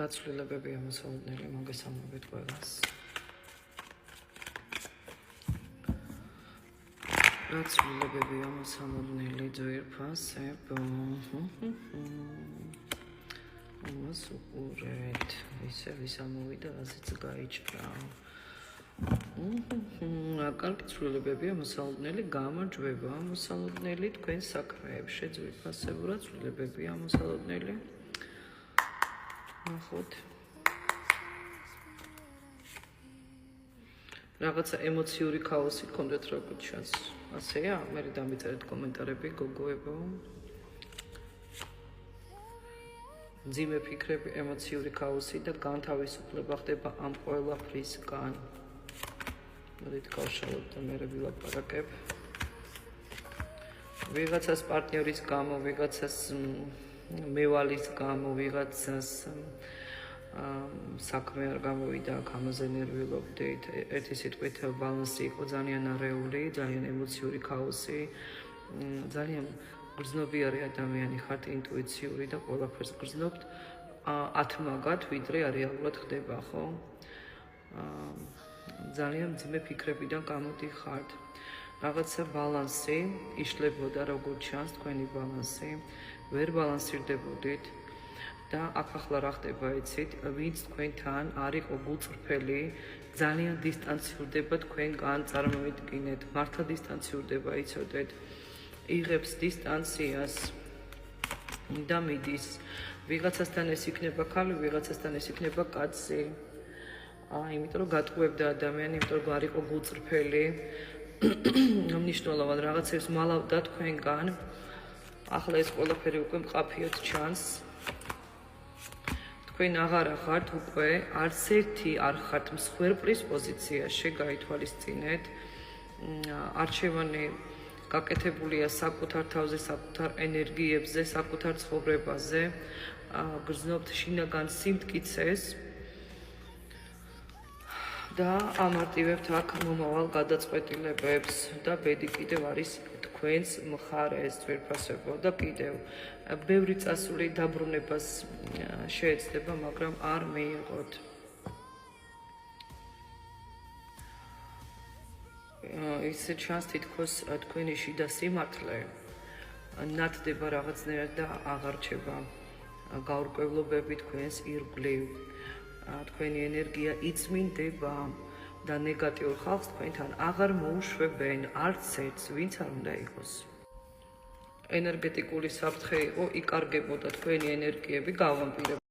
რა ცვლილებებია მოსალოდნელი მოგესალმებით ყველას. რა ცვლილებებია მოსალოდნელი ძვირფასებო. ამას უყურეთ. ისე ვის ამოვიდა, რაზეც გაიჭრა. კარგი ცვლილებებია მოსალოდნელი გამარჯვება. მოსალოდნელი თქვენ საქმეებში ძვირფასებო. რა ცვლილებებია მოსალოდნელი. ნახოთ. რაღაცა ემოციური ქაოსი გქონდეთ როგორც ჩანს. ასეა, მე დამიწერეთ კომენტარები გოგოებო. ძიმე ფიქრები, ემოციური ქაოსი და განთავისუფლება ხდება ამ ყველაფრისგან. მოდით გავშალოთ და მე ვილაპარაკებ. ვიღაცას პარტნიორის გამო, ვიღაცას მევალის გამო, ვიღაცას საქმე არ გამოვიდა, ამაზე ნერვიულობდით. ერთი სიტყვით ბალანსი იყო ძალიან არეული, ძალიან ემოციური ქაოსი, ძალიან გრძნობიარე ადამიანი ხართ, ინტუიციური და ყველაფერს გრძნობთ ათმაგად, ვიდრე რეალურად ხდება, ხო? ძალიან ძიმე ფიქრებიდან გამოდიხართ. რაღაცა ბალანსი იშლებოდა, როგორც ჩანს, თქვენი ბალანსი, ვერ ბალანსირდებოდით. და ახლა რა ხდება, იცით, ვინც თქვენთან არ იყო გულწრფელი, ძალიან დისტანციურდება თქვენგან, წარმოიდგინეთ, მართლა დისტანციურდება, იცოდეთ, იღებს დისტანციას და მიდის. ვიღაცასთან ეს იქნება ქალი, ვიღაცასთან ეს იქნება კაცი. იმიტომ რომ გატყუებდა ადამიანი, იმიტომ რომ არ იყო გულწრფელი. მნიშვნელოვან რაღაცებს მალავდა თქვენგან. ახლა ეს ყველაფერი უკვე მყაფიოდ ჩანს. თქვენ აღარ ხართ უკვე არც ერთი არ ხართ მსხვერპლის პოზიციაში, გაითვალისწინეთ. არჩევანი გაკეთებულია საკუთარ თავზე, საკუთარ ენერგიებზე, საკუთარ ცხოვრებაზე. გრძნობთ შინაგან სიმტკიცეს და ამარტივებთ აქ მომავალ გადაწყვეტილებებს და ბედი კიდევ არის თქვენს მხარეს ძვირფასებო და კიდევ ბევრი წასული დაბრუნებას შეეცდება, მაგრამ არ მიიღოთ. ისე ჩანს თითქოს თქვენი შიდა სიმართლე ნათდება რაღაცნაირად და აღარ რჩება გაურკვევლობები თქვენს ირგვლივ. თქვენი ენერგია იწმინდება და ნეგატიურ ხალხს თქვენთან აღარ მოუშვებენ, არც ერთს, ვინც არ უნდა იყოს. ენერგეტიკული საფრთხე იყო, იკარგებოდა თქვენი ენერგიები, გავამპირებდა.